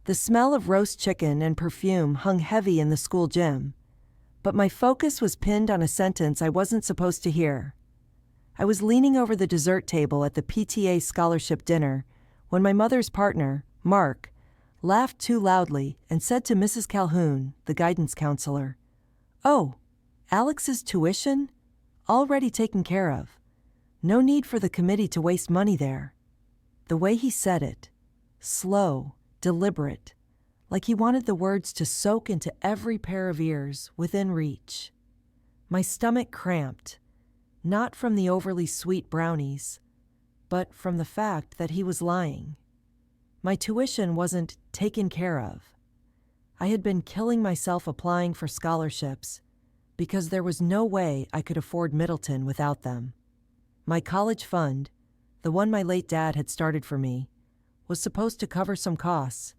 The smell of roast chicken and perfume hung heavy in the school gym, but my focus was pinned on a sentence I wasn't supposed to hear. I was leaning over the dessert table at the PTA scholarship dinner when my mother's partner, Mark, laughed too loudly and said to Mrs. Calhoun, the guidance counselor, "Oh, Alex's tuition? Already taken care of. No need for the committee to waste money there." The way he said it, slow, deliberate, like he wanted the words to soak into every pair of ears within reach. My stomach cramped, not from the overly sweet brownies, but from the fact that he was lying. My tuition wasn't taken care of. I had been killing myself applying for scholarships because there was no way I could afford Middleton without them. My college fund, the one my late dad had started for me, was supposed to cover some costs,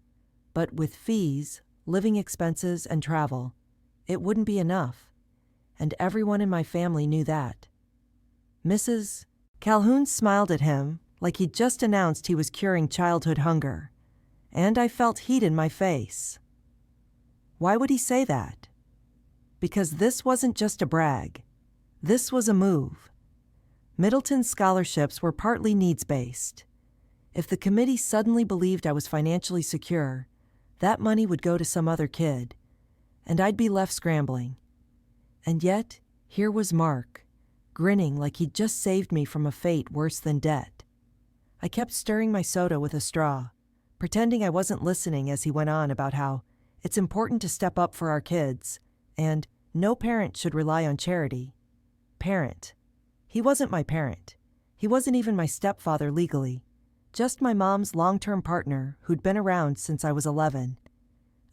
but with fees, living expenses, and travel, it wouldn't be enough, and everyone in my family knew that. Mrs. Calhoun smiled at him like he'd just announced he was curing childhood hunger, and I felt heat in my face. Why would he say that? Because this wasn't just a brag. This was a move. Middleton's scholarships were partly needs-based. If the committee suddenly believed I was financially secure, that money would go to some other kid, and I'd be left scrambling. And yet, here was Mark, grinning like he'd just saved me from a fate worse than debt. I kept stirring my soda with a straw, pretending I wasn't listening as he went on about how it's important to step up for our kids, and no parent should rely on charity. Parent. He wasn't my parent. He wasn't even my stepfather legally, just my mom's long-term partner who'd been around since I was 11.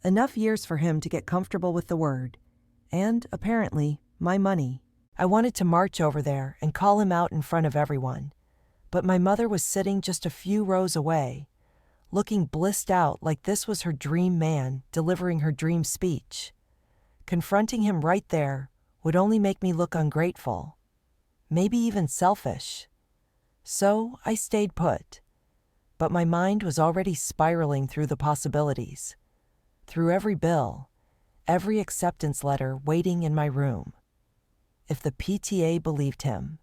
Enough years for him to get comfortable with the word, and, apparently, my money. I wanted to march over there and call him out in front of everyone, but my mother was sitting just a few rows away, looking blissed out like this was her dream man delivering her dream speech. Confronting him right there would only make me look ungrateful, maybe even selfish. So I stayed put, but my mind was already spiraling through the possibilities, through every bill, every acceptance letter waiting in my room. If the PTA believed him.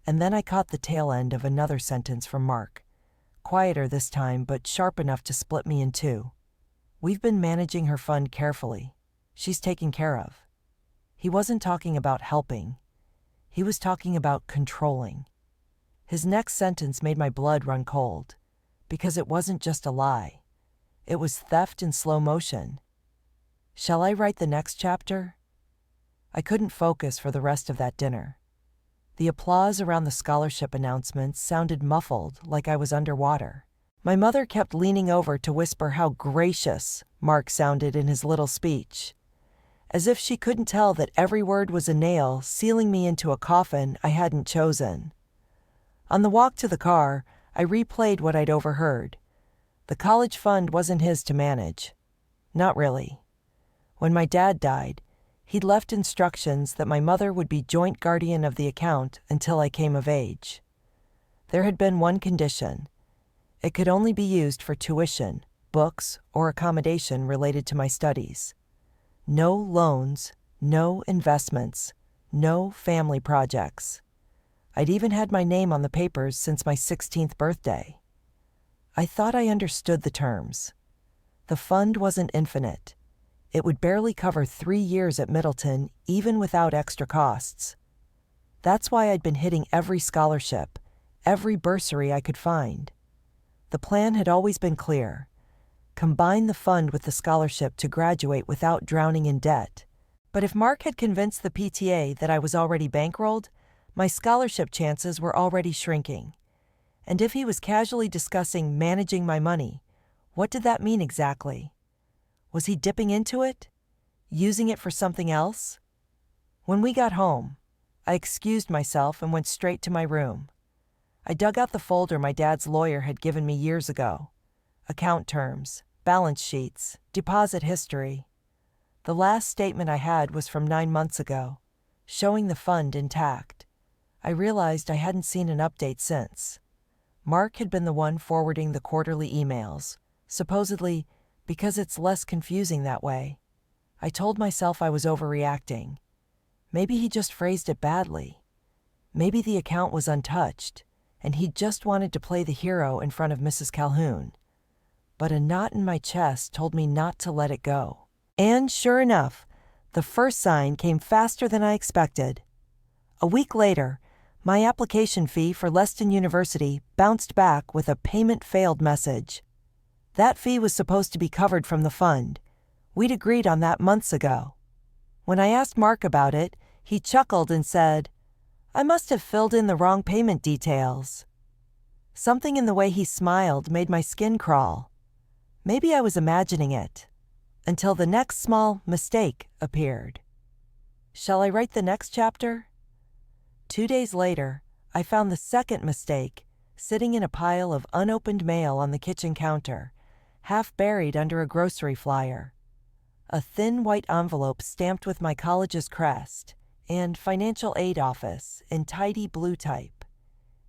And then I caught the tail end of another sentence from Mark, quieter this time but sharp enough to split me in two. "We've been managing her fund carefully. She's taken care of." He wasn't talking about helping. He was talking about controlling. His next sentence made my blood run cold, because it wasn't just a lie. It was theft in slow motion. Shall I write the next chapter? I couldn't focus for the rest of that dinner. The applause around the scholarship announcements sounded muffled, like I was underwater. My mother kept leaning over to whisper how gracious Mark sounded in his little speech, as if she couldn't tell that every word was a nail sealing me into a coffin I hadn't chosen. On the walk to the car, I replayed what I'd overheard. The college fund wasn't his to manage. Not really. When my dad died, he'd left instructions that my mother would be joint guardian of the account until I came of age. There had been one condition. It could only be used for tuition, books, or accommodation related to my studies. No loans, no investments, no family projects. I'd even had my name on the papers since my 16th birthday. I thought I understood the terms. The fund wasn't infinite. It would barely cover 3 years at Middleton, even without extra costs. That's why I'd been hitting every scholarship, every bursary I could find. The plan had always been clear. Combine the fund with the scholarship to graduate without drowning in debt. But if Mark had convinced the PTA that I was already bankrolled, my scholarship chances were already shrinking. And if he was casually discussing managing my money, what did that mean exactly? Was he dipping into it? Using it for something else? When we got home, I excused myself and went straight to my room. I dug out the folder my dad's lawyer had given me years ago. Account terms, balance sheets, deposit history. The last statement I had was from 9 months ago, showing the fund intact. I realized I hadn't seen an update since. Mark had been the one forwarding the quarterly emails, supposedly Because it's less confusing that way. I told myself I was overreacting. Maybe he just phrased it badly. Maybe the account was untouched, and he just wanted to play the hero in front of Mrs. Calhoun. But a knot in my chest told me not to let it go. And sure enough, the first sign came faster than I expected. A week later, my application fee for Leston University bounced back with a payment failed message. That fee was supposed to be covered from the fund. We'd agreed on that months ago. When I asked Mark about it, he chuckled and said, "I must have filled in the wrong payment details." Something in the way he smiled made my skin crawl. Maybe I was imagining it, until the next small mistake appeared. Shall I write the next chapter? 2 days later, I found the second mistake sitting in a pile of unopened mail on the kitchen counter, half buried under a grocery flyer. A thin white envelope stamped with my college's crest and financial aid office in tidy blue type.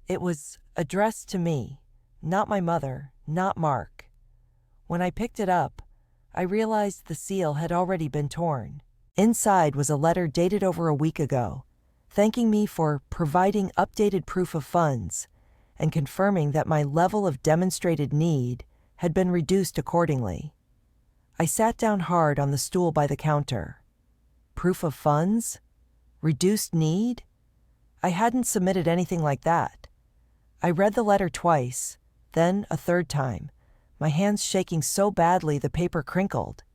It was addressed to me, not my mother, not Mark. When I picked it up, I realized the seal had already been torn. Inside was a letter dated over a week ago, thanking me for providing updated proof of funds and confirming that my level of demonstrated need had been reduced accordingly. I sat down hard on the stool by the counter. Proof of funds? Reduced need? I hadn't submitted anything like that. I read the letter twice, then a third time, my hands shaking so badly the paper crinkled.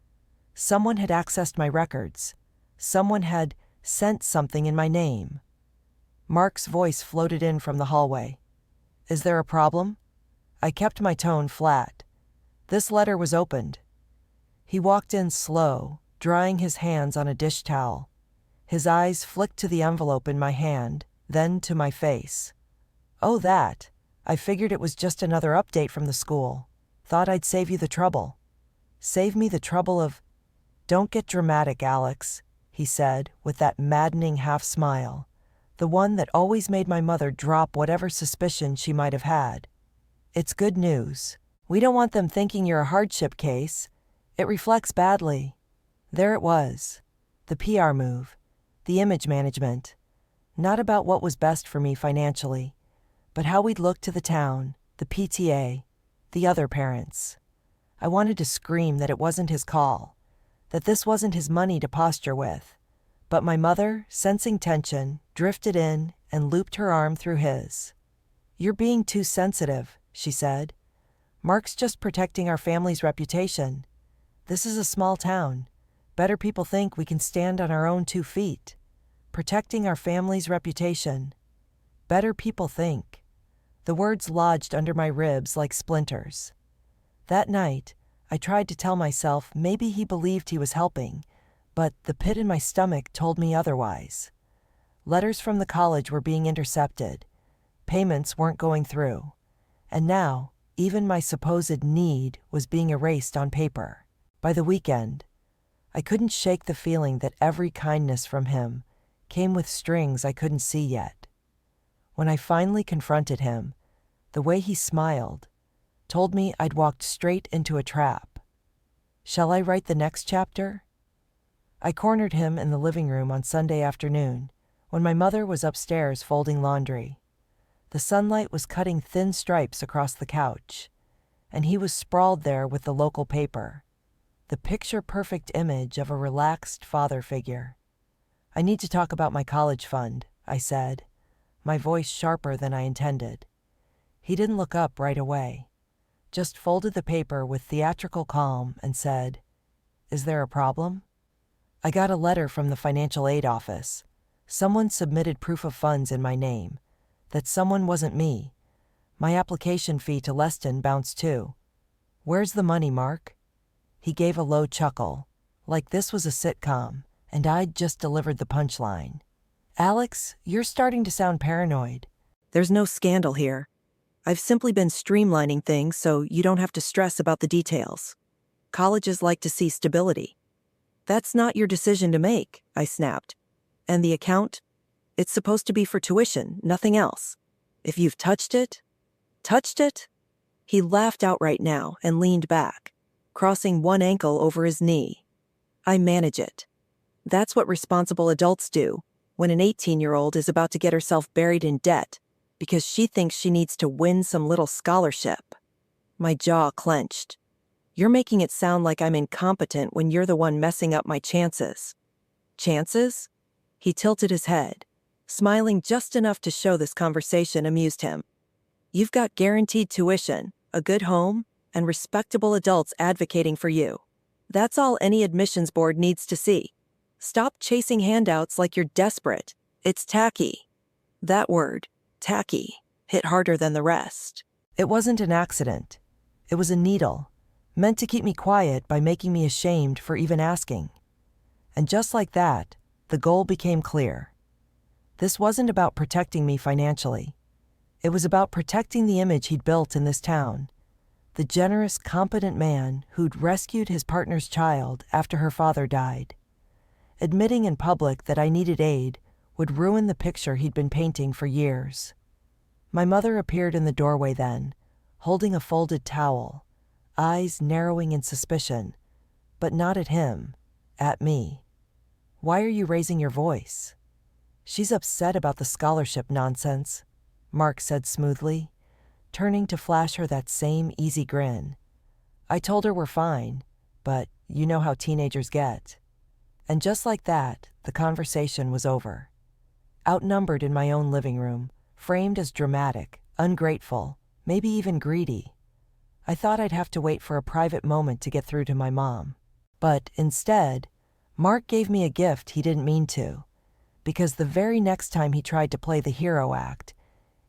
Someone had accessed my records. Someone had sent something in my name. Mark's voice floated in from the hallway. "Is there a problem?" I kept my tone flat. This letter was opened. He walked in slow, drying his hands on a dish towel. His eyes flicked to the envelope in my hand, then to my face. "Oh, that. I figured it was just another update from the school. Thought I'd save you the trouble." "Save me the trouble of—" "Don't get dramatic, Alex," he said with that maddening half-smile, the one that always made my mother drop whatever suspicion she might have had. "It's good news. We don't want them thinking you're a hardship case. It reflects badly." There it was. The PR move. The image management. Not about what was best for me financially, but how we'd look to the town, the PTA, the other parents. I wanted to scream that it wasn't his call, that this wasn't his money to posture with. But my mother, sensing tension, drifted in and looped her arm through his. "You're being too sensitive," she said. "Mark's just protecting our family's reputation. This is a small town. Better people think we can stand on our own 2 feet. Protecting our family's reputation. Better people think." The words lodged under my ribs like splinters. That night, I tried to tell myself maybe he believed he was helping, but the pit in my stomach told me otherwise. Letters from the college were being intercepted. Payments weren't going through. And now, even my supposed need was being erased on paper. By the weekend, I couldn't shake the feeling that every kindness from him came with strings I couldn't see yet. When I finally confronted him, the way he smiled told me I'd walked straight into a trap. Shall I write the next chapter? I cornered him in the living room on Sunday afternoon, when my mother was upstairs folding laundry. The sunlight was cutting thin stripes across the couch, and he was sprawled there with the local paper, the picture-perfect image of a relaxed father figure. "I need to talk about my college fund," I said, my voice sharper than I intended. He didn't look up right away, just folded the paper with theatrical calm and said, "Is there a problem?" "I got a letter from the financial aid office. Someone submitted proof of funds in my name. That someone wasn't me. My application fee to Leston bounced too. Where's the money, Mark?" He gave a low chuckle, like this was a sitcom, and I'd just delivered the punchline. "Alex, you're starting to sound paranoid. There's no scandal here. I've simply been streamlining things so you don't have to stress about the details. Colleges like to see stability." "That's not your decision to make," I snapped. "And the account? It's supposed to be for tuition, nothing else. If you've touched it? Touched it?" He laughed outright now and leaned back. crossing one ankle over his knee. I manage it. That's what responsible adults do when an 18-year-old is about to get herself buried in debt because she thinks she needs to win some little scholarship. My jaw clenched. You're making it sound like I'm incompetent when you're the one messing up my chances. Chances? He tilted his head, smiling just enough to show this conversation amused him. You've got guaranteed tuition, a good home, and respectable adults advocating for you. That's all any admissions board needs to see. Stop chasing handouts like you're desperate. It's tacky. That word, tacky, hit harder than the rest. It wasn't an accident. It was a needle, meant to keep me quiet by making me ashamed for even asking. And just like that, the goal became clear. This wasn't about protecting me financially. It was about protecting the image he'd built in this town. The generous, competent man who'd rescued his partner's child after her father died. Admitting in public that I needed aid would ruin the picture he'd been painting for years. My mother appeared in the doorway then, holding a folded towel, eyes narrowing in suspicion, but not at him, at me. Why are you raising your voice? She's upset about the scholarship nonsense, Mark said smoothly, turning to flash her that same easy grin. I told her we're fine, but you know how teenagers get. And just like that, the conversation was over. Outnumbered in my own living room, framed as dramatic, ungrateful, maybe even greedy. I thought I'd have to wait for a private moment to get through to my mom. But instead, Mark gave me a gift he didn't mean to, because the very next time he tried to play the hero act,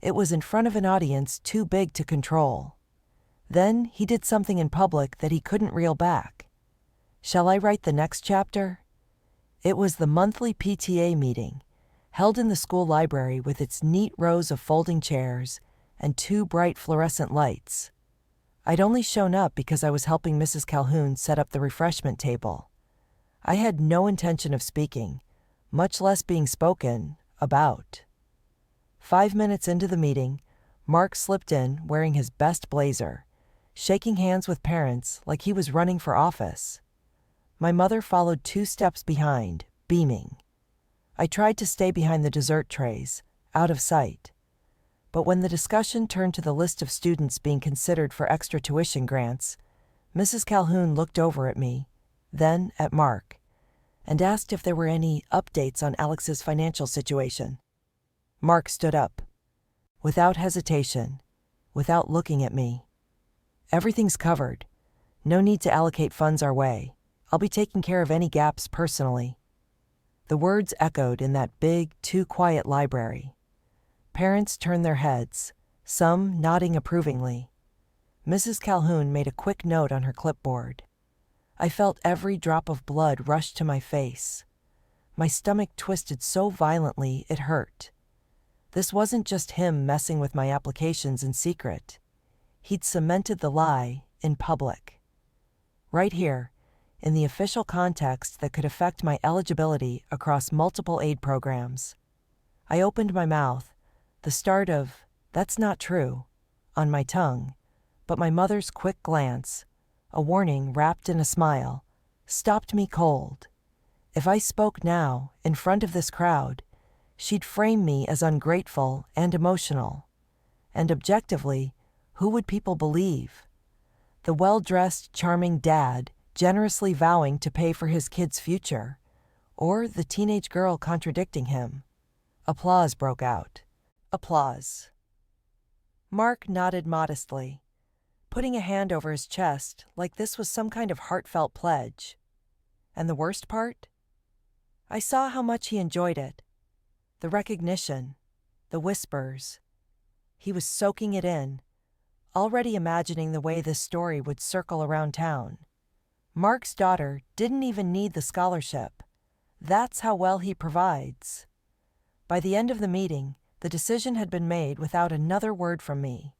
it was in front of an audience too big to control. Then he did something in public that he couldn't reel back. Shall I write the next chapter? It was the monthly PTA meeting, held in the school library with its neat rows of folding chairs and 2 bright fluorescent lights. I'd only shown up because I was helping Mrs. Calhoun set up the refreshment table. I had no intention of speaking, much less being spoken about. 5 minutes into the meeting, Mark slipped in wearing his best blazer, shaking hands with parents like he was running for office. My mother followed 2 steps behind, beaming. I tried to stay behind the dessert trays, out of sight. But when the discussion turned to the list of students being considered for extra tuition grants, Mrs. Calhoun looked over at me, then at Mark, and asked if there were any updates on Alex's financial situation. Mark stood up, without hesitation, without looking at me. Everything's covered. No need to allocate funds our way. I'll be taking care of any gaps personally. The words echoed in that big, too quiet library. Parents turned their heads, some nodding approvingly. Mrs. Calhoun made a quick note on her clipboard. I felt every drop of blood rush to my face. My stomach twisted so violently it hurt. This wasn't just him messing with my applications in secret. He'd cemented the lie in public. Right here, in the official context that could affect my eligibility across multiple aid programs. I opened my mouth, the start of, "That's not true," on my tongue, but my mother's quick glance, a warning wrapped in a smile, stopped me cold. If I spoke now, in front of this crowd, she'd frame me as ungrateful and emotional. And objectively, who would people believe? The well-dressed, charming dad generously vowing to pay for his kid's future, or the teenage girl contradicting him? Applause broke out. Applause. Mark nodded modestly, putting a hand over his chest like this was some kind of heartfelt pledge. And the worst part? I saw how much he enjoyed it. The recognition, the whispers. He was soaking it in, already imagining the way this story would circle around town. Mark's daughter didn't even need the scholarship. That's how well he provides. By the end of the meeting, the decision had been made without another word from me.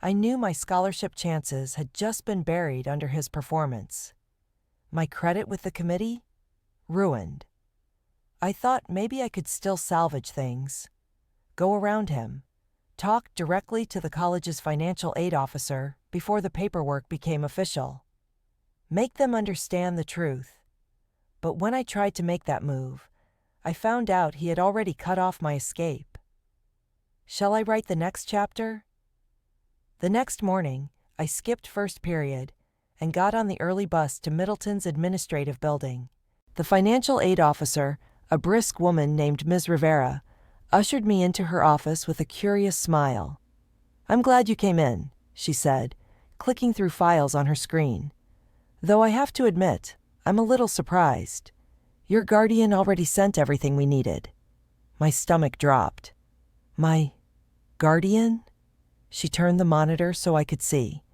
I knew my scholarship chances had just been buried under his performance. My credit with the committee? Ruined. I thought maybe I could still salvage things. Go around him. Talk directly to the college's financial aid officer before the paperwork became official. Make them understand the truth. But when I tried to make that move, I found out he had already cut off my escape. Shall I write the next chapter? The next morning, I skipped first period and got on the early bus to Middleton's administrative building. The financial aid officer, a brisk woman named Ms. Rivera, ushered me into her office with a curious smile. "I'm glad you came in," she said, clicking through files on her screen. "Though I have to admit, I'm a little surprised. Your guardian already sent everything we needed." My stomach dropped. "My guardian?" She turned the monitor so I could see.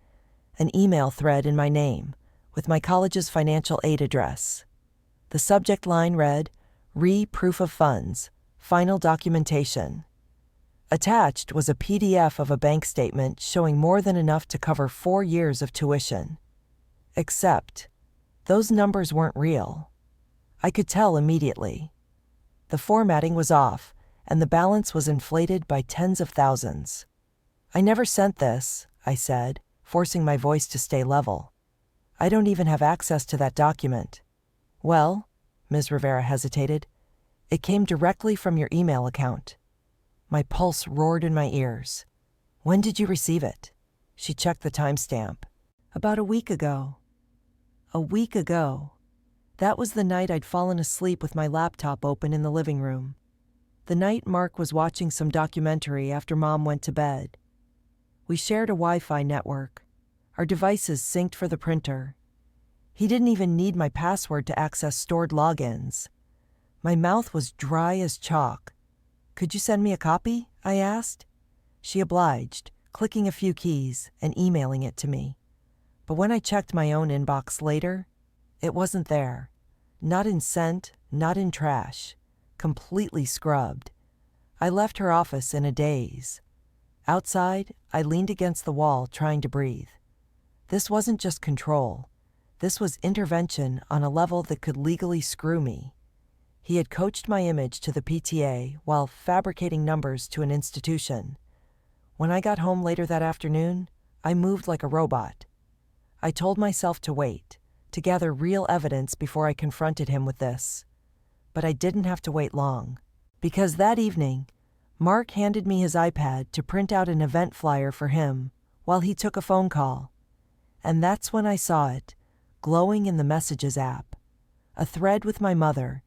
An email thread in my name, with my college's financial aid address. The subject line read, "Re-proof of funds, final documentation." Attached was a PDF of a bank statement showing more than enough to cover 4 years of tuition. Except, those numbers weren't real. I could tell immediately. The formatting was off, and the balance was inflated by tens of thousands. "I never sent this," I said, forcing my voice to stay level. "I don't even have access to that document." "Well," Ms. Rivera hesitated, "it came directly from your email account." My pulse roared in my ears. "When did you receive it?" She checked the timestamp. "About a week ago." A week ago. That was the night I'd fallen asleep with my laptop open in the living room. The night Mark was watching some documentary after Mom went to bed. We shared a Wi-Fi network. Our devices synced for the printer. He didn't even need my password to access stored logins. My mouth was dry as chalk. "Could you send me a copy?" I asked. She obliged, clicking a few keys and emailing it to me. But when I checked my own inbox later, it wasn't there. Not in sent, not in trash. Completely scrubbed. I left her office in a daze. Outside, I leaned against the wall trying to breathe. This wasn't just control. This was intervention on a level that could legally screw me. He had coached my image to the PTA while fabricating numbers to an institution. When I got home later that afternoon, I moved like a robot. I told myself to wait, to gather real evidence before I confronted him with this. But I didn't have to wait long. Because that evening, Mark handed me his iPad to print out an event flyer for him while he took a phone call. And that's when I saw it, glowing in the Messages app. A thread with my mother,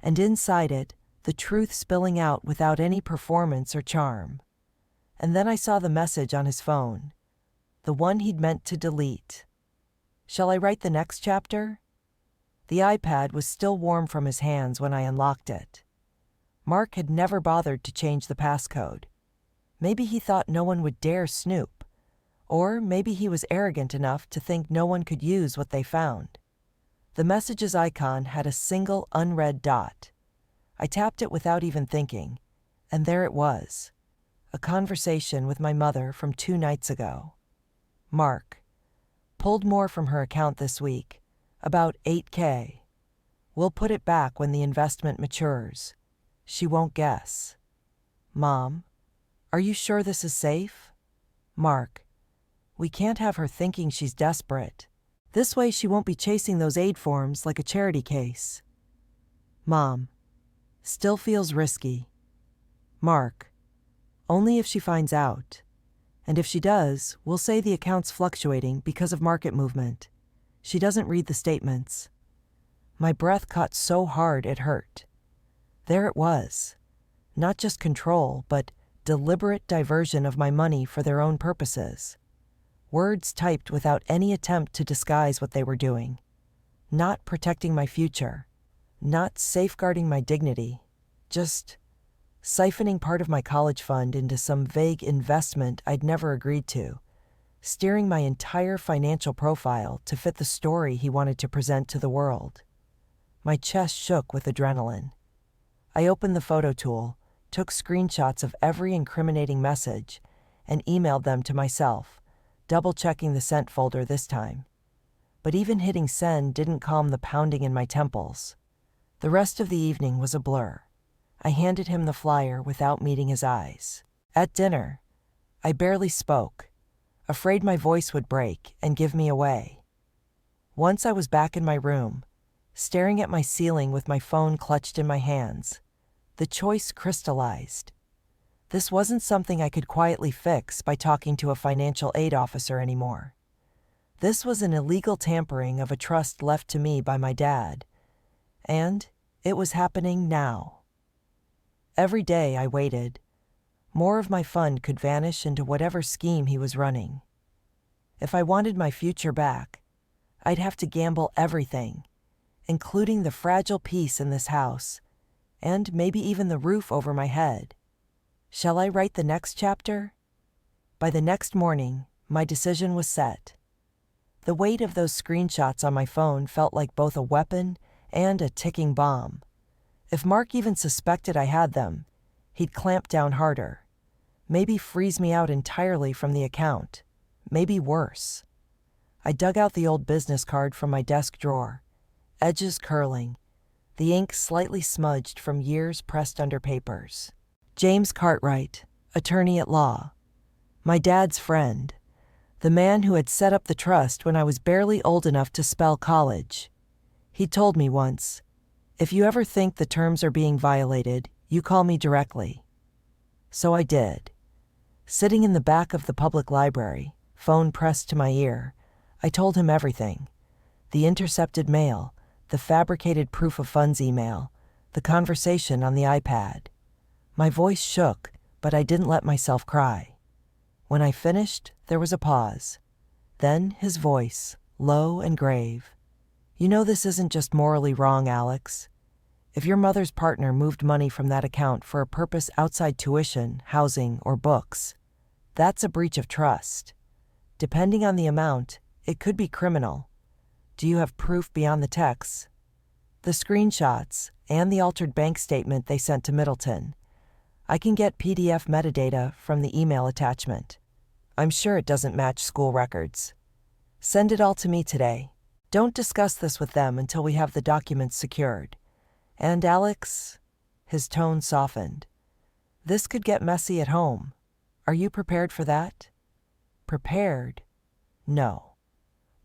and inside it, the truth spilling out without any performance or charm. And then I saw the message on his phone, the one he'd meant to delete. Shall I write the next chapter? The iPad was still warm from his hands when I unlocked it. Mark had never bothered to change the passcode. Maybe he thought no one would dare snoop. Or maybe he was arrogant enough to think no one could use what they found. The Messages icon had a single unread dot. I tapped it without even thinking, and there it was. A conversation with my mother from 2 nights ago. Mark. Pulled more from her account this week. About $8K. We'll put it back when the investment matures. She won't guess. Mom. Are you sure this is safe? Mark. We can't have her thinking she's desperate. This way she won't be chasing those aid forms like a charity case. Mom. Still feels risky. Mark. Only if she finds out. And if she does, we'll say the account's fluctuating because of market movement. She doesn't read the statements. My breath caught so hard it hurt. There it was. Not just control, but deliberate diversion of my money for their own purposes. Words typed without any attempt to disguise what they were doing. Not protecting my future. Not safeguarding my dignity. Just siphoning part of my college fund into some vague investment I'd never agreed to. Steering my entire financial profile to fit the story he wanted to present to the world. My chest shook with adrenaline. I opened the photo tool, took screenshots of every incriminating message, and emailed them to myself, double-checking the sent folder this time. But even hitting send didn't calm the pounding in my temples. The rest of the evening was a blur. I handed him the flyer without meeting his eyes. At dinner, I barely spoke, afraid my voice would break and give me away. Once I was back in my room, staring at my ceiling with my phone clutched in my hands. The choice crystallized. This wasn't something I could quietly fix by talking to a financial aid officer anymore. This was an illegal tampering of a trust left to me by my dad. And it was happening now. Every day I waited. More of my fund could vanish into whatever scheme he was running. If I wanted my future back, I'd have to gamble everything, including the fragile peace in this house, and maybe even the roof over my head. Shall I write the next chapter? By the next morning, my decision was set. The weight of those screenshots on my phone felt like both a weapon and a ticking bomb. If Mark even suspected I had them, he'd clamp down harder. Maybe freeze me out entirely from the account. Maybe worse. I dug out the old business card from my desk drawer, edges curling, the ink slightly smudged from years pressed under papers. James Cartwright, attorney at law. My dad's friend. The man who had set up the trust when I was barely old enough to spell college. He told me once, "If you ever think the terms are being violated, you call me directly." So I did. Sitting in the back of the public library, phone pressed to my ear, I told him everything. The intercepted mail, the fabricated proof of funds email, the conversation on the iPad. My voice shook, but I didn't let myself cry. When I finished, there was a pause. Then his voice, low and grave. "You know this isn't just morally wrong, Alex. If your mother's partner moved money from that account for a purpose outside tuition, housing, or books, that's a breach of trust. Depending on the amount, it could be criminal. Do you have proof beyond the texts? The screenshots and the altered bank statement they sent to Middleton. I can get PDF metadata from the email attachment. I'm sure it doesn't match school records. Send it all to me today. Don't discuss this with them until we have the documents secured. And Alex," his tone softened, "this could get messy at home. Are you prepared for that?" Prepared? No.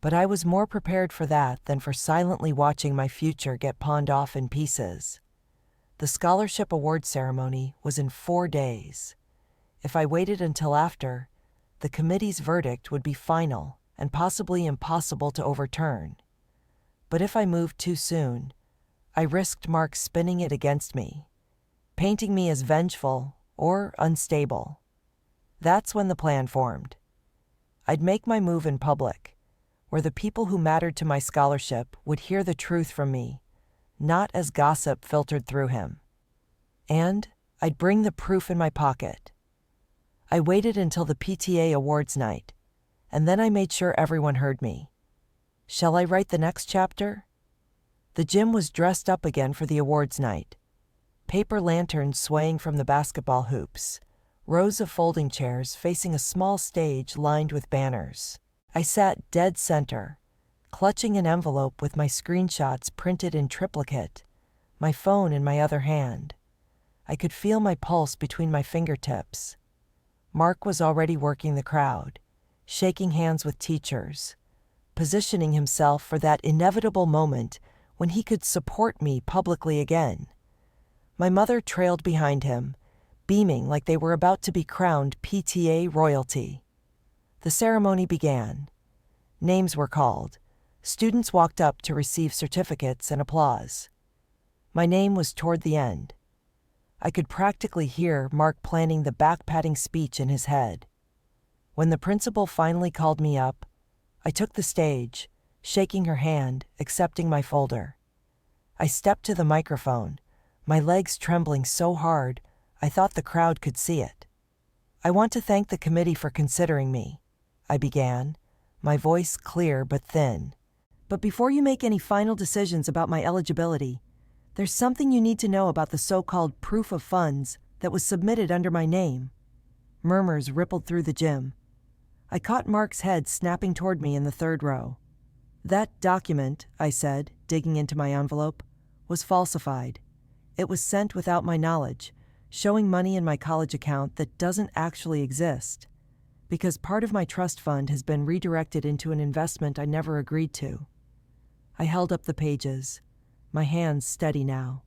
But I was more prepared for that than for silently watching my future get pawned off in pieces. The scholarship award ceremony was in 4 days. If I waited until after, the committee's verdict would be final and possibly impossible to overturn. But if I moved too soon, I risked Mark spinning it against me, painting me as vengeful or unstable. That's when the plan formed. I'd make my move in public, where the people who mattered to my scholarship would hear the truth from me, not as gossip filtered through him. And I'd bring the proof in my pocket. I waited until the PTA awards night, and then I made sure everyone heard me. Shall I write the next chapter? The gym was dressed up again for the awards night. Paper lanterns swaying from the basketball hoops, rows of folding chairs facing a small stage lined with banners. I sat dead center, clutching an envelope with my screenshots printed in triplicate, my phone in my other hand. I could feel my pulse between my fingertips. Mark was already working the crowd, shaking hands with teachers, positioning himself for that inevitable moment when he could support me publicly again. My mother trailed behind him, beaming like they were about to be crowned PTA royalty. The ceremony began. Names were called. Students walked up to receive certificates and applause. My name was toward the end. I could practically hear Mark planning the back-patting speech in his head. When the principal finally called me up, I took the stage, shaking her hand, accepting my folder. I stepped to the microphone, my legs trembling so hard I thought the crowd could see it. "I want to thank the committee for considering me," I began, my voice clear but thin. "But before you make any final decisions about my eligibility, there's something you need to know about the so-called proof of funds that was submitted under my name." Murmurs rippled through the gym. I caught Mark's head snapping toward me in the third row. "That document," I said, digging into my envelope, "was falsified. It was sent without my knowledge, showing money in my college account that doesn't actually exist, because part of my trust fund has been redirected into an investment I never agreed to." I held up the pages, my hands steady now.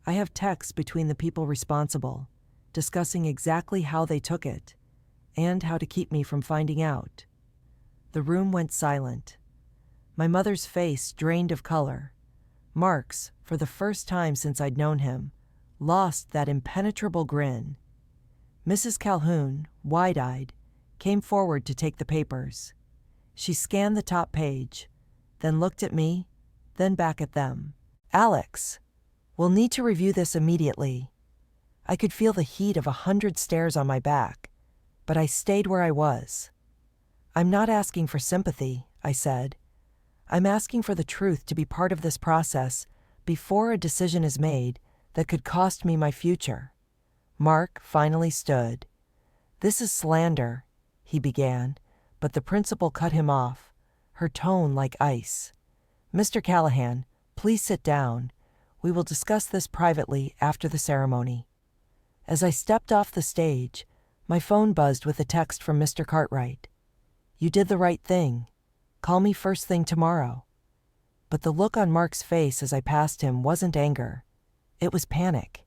I have texts between the people responsible, discussing exactly how they took it, and how to keep me from finding out. The room went silent. My mother's face drained of color. Mark's, for the first time since I'd known him, lost that impenetrable grin. Mrs. Calhoun, wide-eyed, came forward to take the papers. She scanned the top page, then looked at me, then back at them. "Alex, we'll need to review this immediately." I could feel the heat of 100 stares on my back, but I stayed where I was. "I'm not asking for sympathy," I said. "I'm asking for the truth to be part of this process before a decision is made that could cost me my future." Mark finally stood. "This is slander," he began, but the principal cut him off, her tone like ice. "Mr. Callahan, please sit down. We will discuss this privately after the ceremony." As I stepped off the stage, my phone buzzed with a text from Mr. Cartwright. "You did the right thing. Call me first thing tomorrow." But the look on Mark's face as I passed him wasn't anger. It was panic.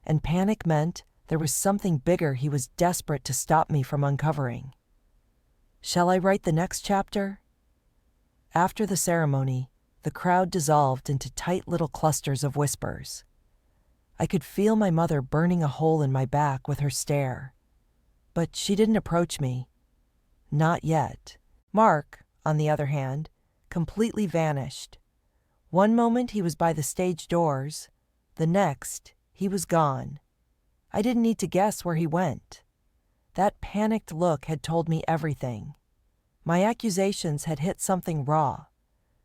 And panic meant there was something bigger he was desperate to stop me from uncovering. Shall I write the next chapter? After the ceremony, the crowd dissolved into tight little clusters of whispers. I could feel my mother burning a hole in my back with her stare. But she didn't approach me. Not yet. Mark, on the other hand, completely vanished. One moment he was by the stage doors, the next he was gone. I didn't need to guess where he went. That panicked look had told me everything. My accusations had hit something raw,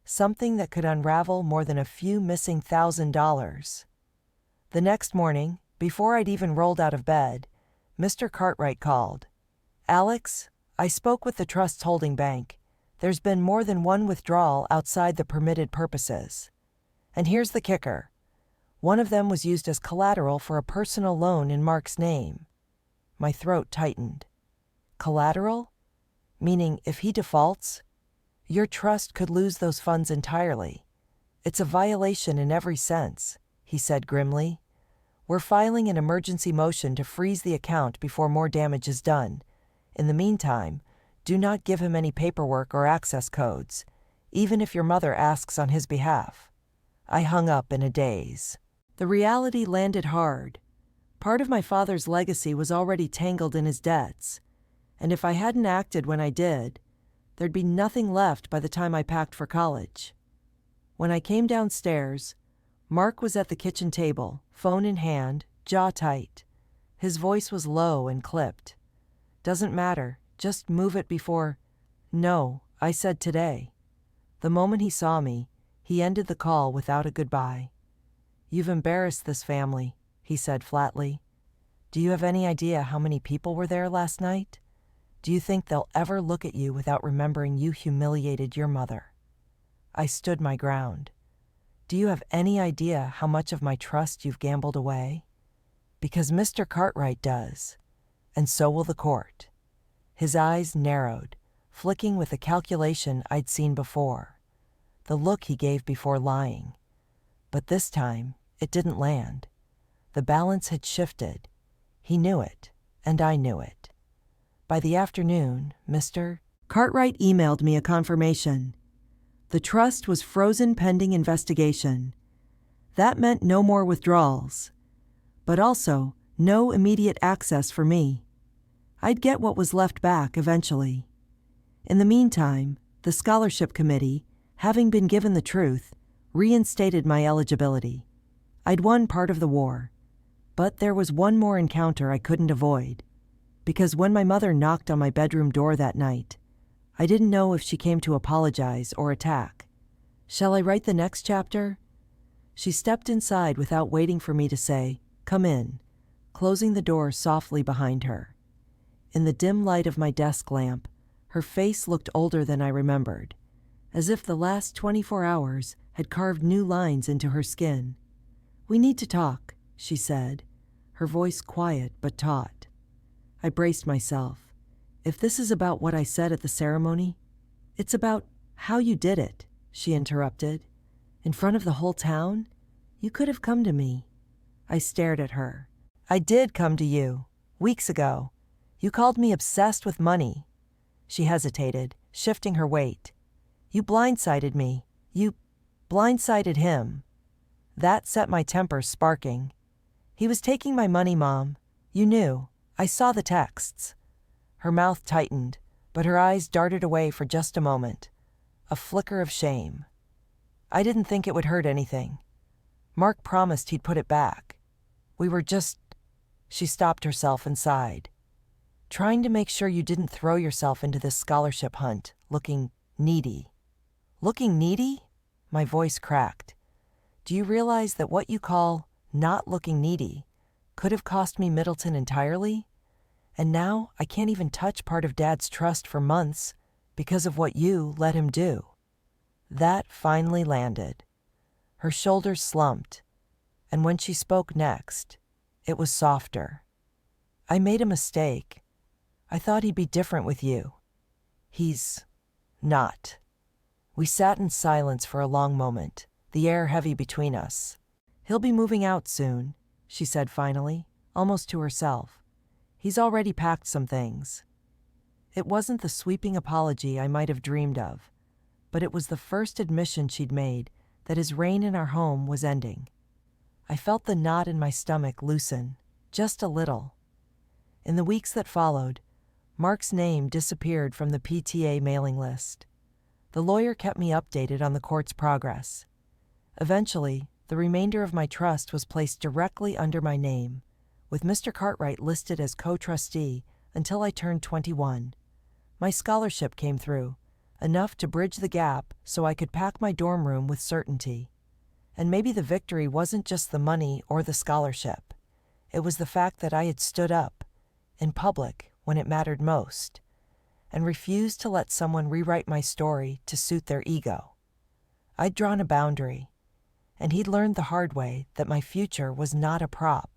something that could unravel more than a few missing $1,000. The next morning, before I'd even rolled out of bed, Mr. Cartwright called. "Alex, I spoke with the Trust's holding bank. There's been more than one withdrawal outside the permitted purposes. And here's the kicker. One of them was used as collateral for a personal loan in Mark's name." My throat tightened. "Collateral? Meaning if he defaults, your trust could lose those funds entirely. It's a violation in every sense," he said grimly. "We're filing an emergency motion to freeze the account before more damage is done. In the meantime, do not give him any paperwork or access codes, even if your mother asks on his behalf." I hung up in a daze. The reality landed hard. Part of my father's legacy was already tangled in his debts, and if I hadn't acted when I did, there'd be nothing left by the time I packed for college. When I came downstairs, Mark was at the kitchen table, phone in hand, jaw tight. His voice was low and clipped. "Doesn't matter, just move it before—" "No," I said today. The moment he saw me, he ended the call without a goodbye. "You've embarrassed this family," he said flatly. "Do you have any idea how many people were there last night? Do you think they'll ever look at you without remembering you humiliated your mother?" I stood my ground. "Do you have any idea how much of my trust you've gambled away? Because Mr. Cartwright does, and so will the court." His eyes narrowed, flicking with a calculation I'd seen before. The look he gave before lying. But this time, it didn't land. The balance had shifted. He knew it, and I knew it. By the afternoon, Mr. Cartwright emailed me a confirmation. The trust was frozen pending investigation. That meant no more withdrawals, but also no immediate access for me. I'd get what was left back eventually. In the meantime, the scholarship committee, having been given the truth, reinstated my eligibility. I'd won part of the war, but there was one more encounter I couldn't avoid. Because when my mother knocked on my bedroom door that night, I didn't know if she came to apologize or attack. "Shall I write the next chapter?" She stepped inside without waiting for me to say, "Come in," closing the door softly behind her. In the dim light of my desk lamp, her face looked older than I remembered, as if the last 24 hours had carved new lines into her skin. "We need to talk," she said, her voice quiet but taut. I braced myself. If this is about what I said at the ceremony, it's about how you did it, she interrupted. In front of the whole town? You could have come to me. I stared at her. I did come to you, weeks ago. You called me obsessed with money. She hesitated, shifting her weight. You blindsided me. You blindsided him. That set my temper sparking. He was taking my money, Mom. You knew. I saw the texts. Her mouth tightened, but her eyes darted away for just a moment. A flicker of shame. I didn't think it would hurt anything. Mark promised he'd put it back. We were just... She stopped herself and sighed. Trying to make sure you didn't throw yourself into this scholarship hunt, looking needy. Looking needy? My voice cracked. Do you realize that what you call not looking needy could have cost me Middleton entirely? And now I can't even touch part of Dad's trust for months because of what you let him do. That finally landed. Her shoulders slumped, and when she spoke next, it was softer. I made a mistake. I thought he'd be different with you. He's not. We sat in silence for a long moment, the air heavy between us. He'll be moving out soon, she said finally, almost to herself. He's already packed some things. It wasn't the sweeping apology I might have dreamed of, but it was the first admission she'd made that his reign in our home was ending. I felt the knot in my stomach loosen, just a little. In the weeks that followed, Mark's name disappeared from the PTA mailing list. The lawyer kept me updated on the court's progress. Eventually, the remainder of my trust was placed directly under my name, with Mr. Cartwright listed as co-trustee until I turned 21. My scholarship came through, enough to bridge the gap so I could pack my dorm room with certainty. And maybe the victory wasn't just the money or the scholarship. It was the fact that I had stood up, in public when it mattered most, and refused to let someone rewrite my story to suit their ego. I'd drawn a boundary, and he'd learned the hard way that my future was not a prop.